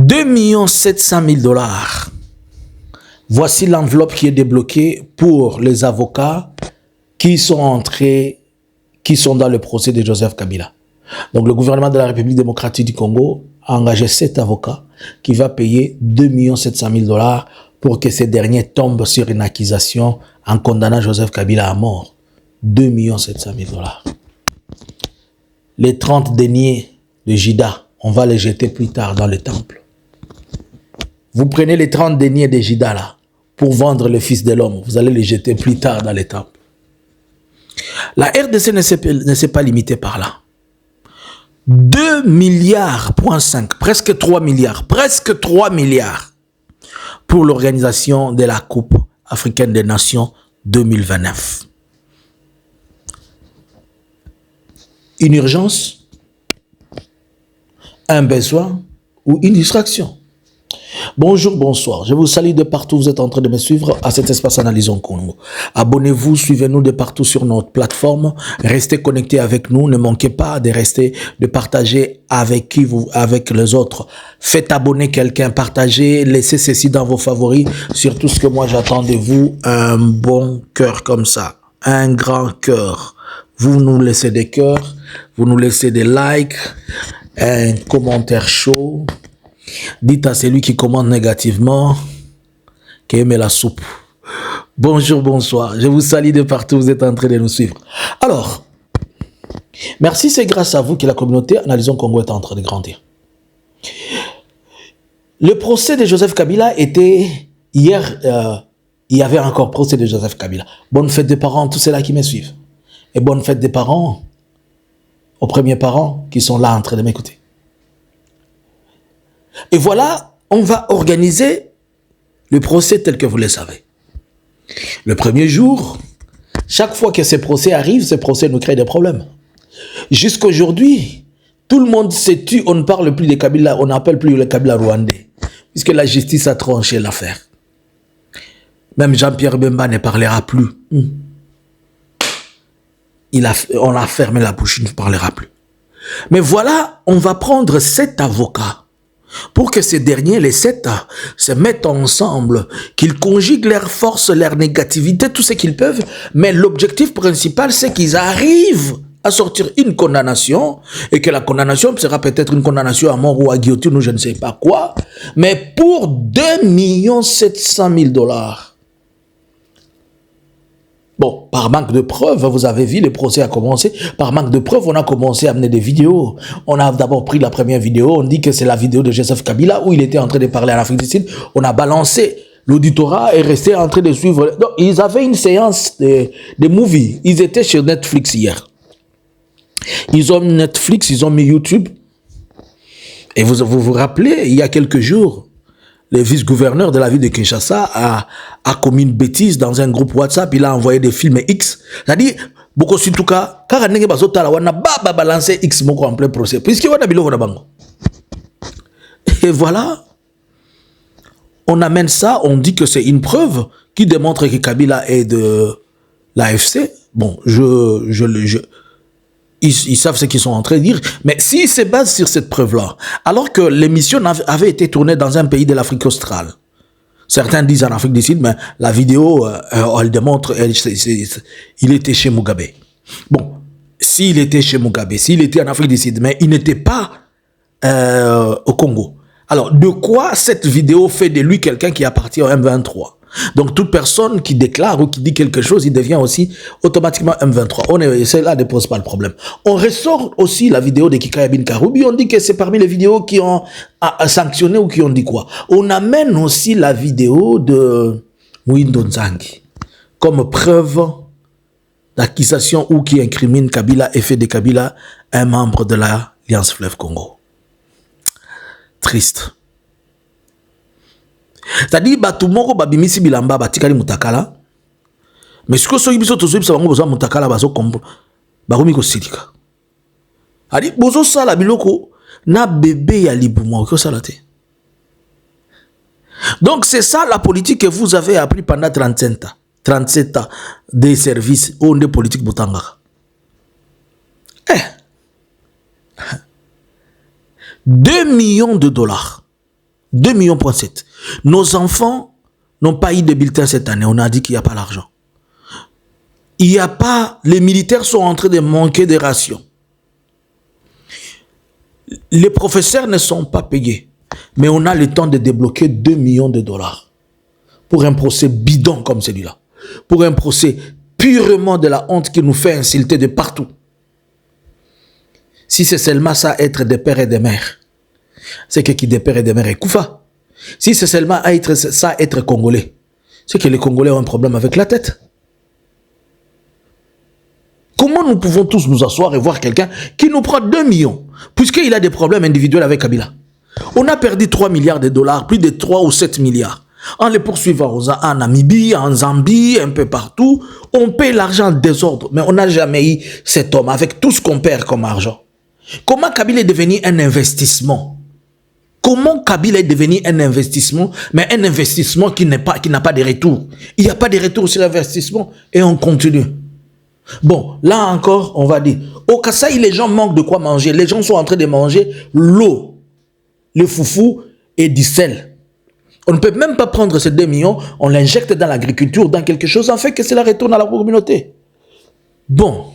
2 700 000 $. Voici l'enveloppe qui est débloquée pour les avocats qui sont entrés, qui sont dans le procès de Joseph Kabila. Donc le gouvernement de la République démocratique du Congo a engagé 7 avocats qui va payer 2 700 000 $ pour que ces derniers tombent sur une accusation en condamnant Joseph Kabila à mort. 2 700 000 $. Les 30 deniers de Jida, on va les jeter plus tard dans le temple. Vous prenez les 30 deniers de Jida là, pour vendre le Fils de l'homme, vous allez les jeter plus tard dans les temples. La RDC ne s'est pas limitée par là. 2,5 milliards, presque 3 milliards pour l'organisation de la Coupe africaine des Nations 2029. Une urgence, un besoin ou une distraction. Bonjour, bonsoir. Je vous salue de partout où vous êtes en train de me suivre à cet espace Analysons Congo. Abonnez-vous, suivez-nous de partout sur notre plateforme. Restez connectés avec nous. Ne manquez pas de rester, de partager avec les autres. Faites abonner quelqu'un, partagez, laissez ceci dans vos favoris. Surtout ce que moi j'attends de vous, un bon cœur comme ça. Un grand cœur. Vous nous laissez des cœurs, vous nous laissez des likes, un commentaire chaud. Dites à celui qui commente négativement qu'il aime la soupe. Bonjour, bonsoir. Je vous salue de partout où vous êtes en train de nous suivre. Alors, merci, c'est grâce à vous que la communauté Analysons Congo est en train de grandir. Le procès de Joseph Kabila était hier, il y avait encore procès de Joseph Kabila. Bonne fête des parents, tous ceux-là qui me suivent. Et bonne fête des parents aux premiers parents qui sont là en train de m'écouter. Et voilà, on va organiser le procès tel que vous le savez. Le premier jour, chaque fois que ces procès arrivent, ces procès nous créent des problèmes. Jusqu'aujourd'hui, tout le monde se tue, on ne parle plus de Kabila, on n'appelle plus le Kabila rwandais, puisque la justice a tranché l'affaire. Même Jean-Pierre Bemba ne parlera plus. On a fermé la bouche, il ne parlera plus. Mais voilà, on va prendre 7 avocats pour que ces derniers, les 7, se mettent ensemble, qu'ils conjuguent leurs forces, leur négativité, tout ce qu'ils peuvent. Mais l'objectif principal, c'est qu'ils arrivent à sortir une condamnation et que la condamnation sera peut-être une condamnation à mort ou à guillotine ou je ne sais pas quoi. Mais pour 2 700 000 $. Bon, par manque de preuves, vous avez vu, le procès a commencé. Par manque de preuves, on a commencé à amener des vidéos. On a d'abord pris la première vidéo, on dit que c'est la vidéo de Joseph Kabila où il était en train de parler en Afrique du Sud. On a balancé. L'auditorat est resté en train de suivre. Donc, ils avaient une séance de movie. Ils étaient sur Netflix hier. Ils ont mis Netflix, ils ont mis YouTube. Et vous vous rappelez, il y a quelques jours, le vice-gouverneur de la ville de Kinshasa a commis une bêtise dans un groupe WhatsApp. Il a envoyé des films X. C'est-à-dire, beaucoup surtout quand on a balancé X en plein procès. Puisque et voilà, on amène ça, on dit que c'est une preuve qui démontre que Kabila est de l'AFC. Bon, ils savent ce qu'ils sont en train de dire. Mais s'ils se basent sur cette preuve-là, alors que l'émission avait été tournée dans un pays de l'Afrique australe, certains disent en Afrique du Sud, mais la vidéo, elle démontre, il était chez Mugabe. Bon, s'il était chez Mugabe, s'il était en Afrique du Sud, mais il n'était pas au Congo. Alors, de quoi cette vidéo fait de lui quelqu'un qui appartient au M23? Donc, toute personne qui déclare ou qui dit quelque chose, il devient aussi automatiquement M23. Cela ne pose pas le problème. On ressort aussi la vidéo de Kikaya Bin Karoubi. On dit que c'est parmi les vidéos qui ont sanctionné ou qui ont dit quoi. On amène aussi la vidéo de Mwindo Nzangi comme preuve d'accusation ou qui incrimine Kabila et fait de Kabila un membre de l'Alliance Fleuve Congo. Triste. C'est-à-dire, tout le monde babimisi bilamba batikali mutakala. Mais ce que soki biso tozo bisa bango besoin mutakala bazo kombo. Baromi ko sidika. Adi bozo sala biloko na bébé ya libuma ko sala te. Donc c'est ça la politique que vous avez appris pendant 37 ans des services ou des politiques botanga. 2 millions de $. 2,7 millions. Nos enfants n'ont pas eu de bulletin cette année. On a dit qu'il n'y a pas l'argent. Il n'y a pas... Les militaires sont en train de manquer de rations. Les professeurs ne sont pas payés. Mais on a le temps de débloquer 2 millions de dollars pour un procès bidon comme celui-là. Pour un procès purement de la honte qui nous fait insulter de partout. Si c'est seulement ça, être des pères et des mères, c'est que qui des pères et des mères est Koufa. Si c'est seulement être congolais, c'est que les Congolais ont un problème avec la tête. Comment nous pouvons tous nous asseoir et voir quelqu'un qui nous prend 2 millions, puisqu'il a des problèmes individuels avec Kabila? On a perdu 3 milliards de dollars, plus de 3 ou 7 milliards. En les poursuivant en Namibie, en Zambie, un peu partout, on paye l'argent en désordre, mais on n'a jamais eu cet homme avec tout ce qu'on perd comme argent. Comment Kabila est devenu un investissement? Comment Kabila est devenu un investissement, mais un investissement qui n'a pas de retour? Il n'y a pas de retour sur l'investissement et on continue. Bon, là encore, on va dire, au Kasaï, les gens manquent de quoi manger. Les gens sont en train de manger l'eau, le foufou et du sel. On ne peut même pas prendre ces 2 millions, on l'injecte dans l'agriculture, dans quelque chose, en fait que cela retourne à la communauté. Bon.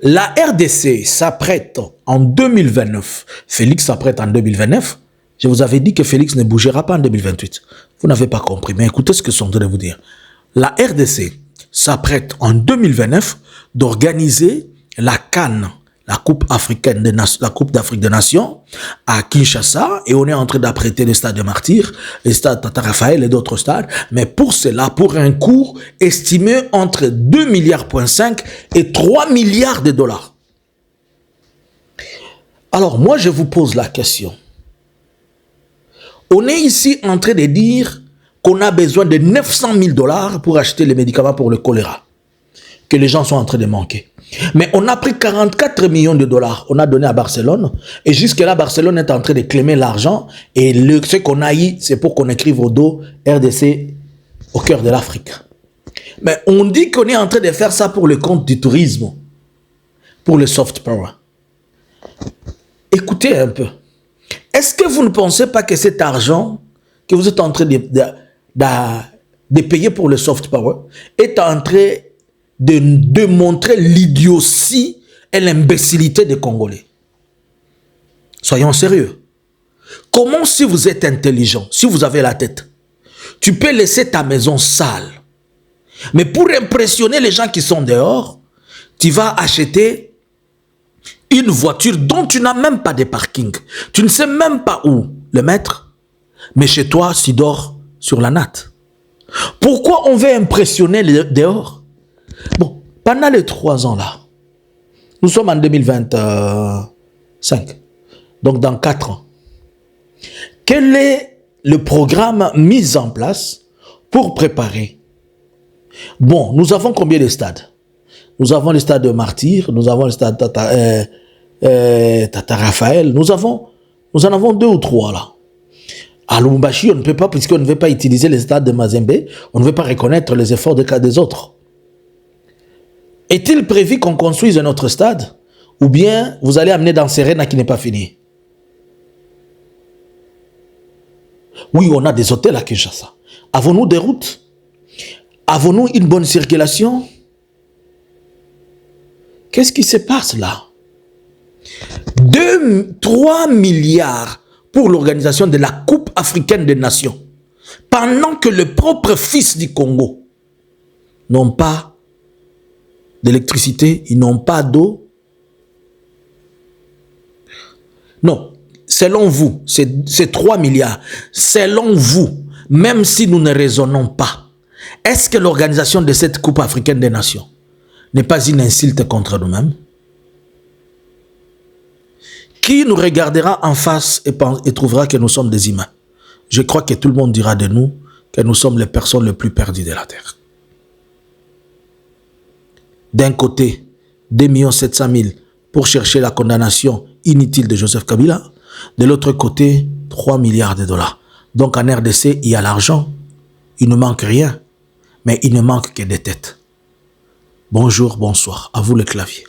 La RDC s'apprête en 2029. Félix s'apprête en 2029. Je vous avais dit que Félix ne bougera pas en 2028. Vous n'avez pas compris, mais écoutez ce que je suis en train de vous dire. La RDC s'apprête en 2029 d'organiser la CAN, la Coupe africaine la Coupe d'Afrique des Nations, à Kinshasa, et on est en train d'apprêter le stade de Martyrs, le stade Tata Raphaël et d'autres stades, mais pour cela, pour un coût estimé entre 2,5 milliards et 3 milliards de dollars. Alors, moi, je vous pose la question. On est ici en train de dire qu'on a besoin de 900 000 dollars pour acheter les médicaments pour le choléra, que les gens sont en train de manquer. Mais on a pris 44 millions de dollars, on a donné à Barcelone, et jusque-là, Barcelone est en train de claimer l'argent, et ce qu'on a eu, c'est pour qu'on écrive au dos RDC au cœur de l'Afrique. Mais on dit qu'on est en train de faire ça pour le compte du tourisme, pour le soft power. Écoutez un peu. Est-ce que vous ne pensez pas que cet argent que vous êtes en train de payer pour le soft power est en train de montrer l'idiotie et l'imbécilité des Congolais? Soyons sérieux. Comment, si vous êtes intelligent, si vous avez la tête, tu peux laisser ta maison sale, mais pour impressionner les gens qui sont dehors, tu vas acheter une voiture dont tu n'as même pas de parking. Tu ne sais même pas où le mettre, mais chez toi, tu dors sur la natte. Pourquoi on veut impressionner les dehors? Bon, pendant les 3 ans là, nous sommes en 2025, donc dans 4 ans. Quel est le programme mis en place pour préparer? Bon, nous avons combien de stades? Nous avons le stade de Martyrs, nous avons le stade Tata Raphaël, nous en avons 2 ou 3 là. À Lubumbashi, on ne peut pas, puisqu'on ne veut pas utiliser les stades de Mazembe, on ne veut pas reconnaître les efforts des autres. Est-il prévu qu'on construise un autre stade? Ou bien vous allez amener dans Serena qui n'est pas fini? Oui, on a des hôtels à Kinshasa. Avons-nous des routes? Avons-nous une bonne circulation? Qu'est-ce qui se passe là? 3 milliards pour l'organisation de la Coupe africaine des Nations, pendant que les propres fils du Congo n'ont pas d'électricité, ils n'ont pas d'eau. Non, selon vous, c'est 3 milliards. Selon vous, même si nous ne raisonnons pas, est-ce que l'organisation de cette Coupe africaine des Nations n'est pas une insulte contre nous-mêmes? Qui nous regardera en face et trouvera que nous sommes des humains? Je crois que tout le monde dira de nous que nous sommes les personnes les plus perdues de la terre. D'un côté, 2 700 000 pour chercher la condamnation inutile de Joseph Kabila. De l'autre côté, 3 milliards de dollars. Donc en RDC, il y a l'argent. Il ne manque rien. Mais il ne manque que des têtes. Bonjour, bonsoir. À vous le clavier.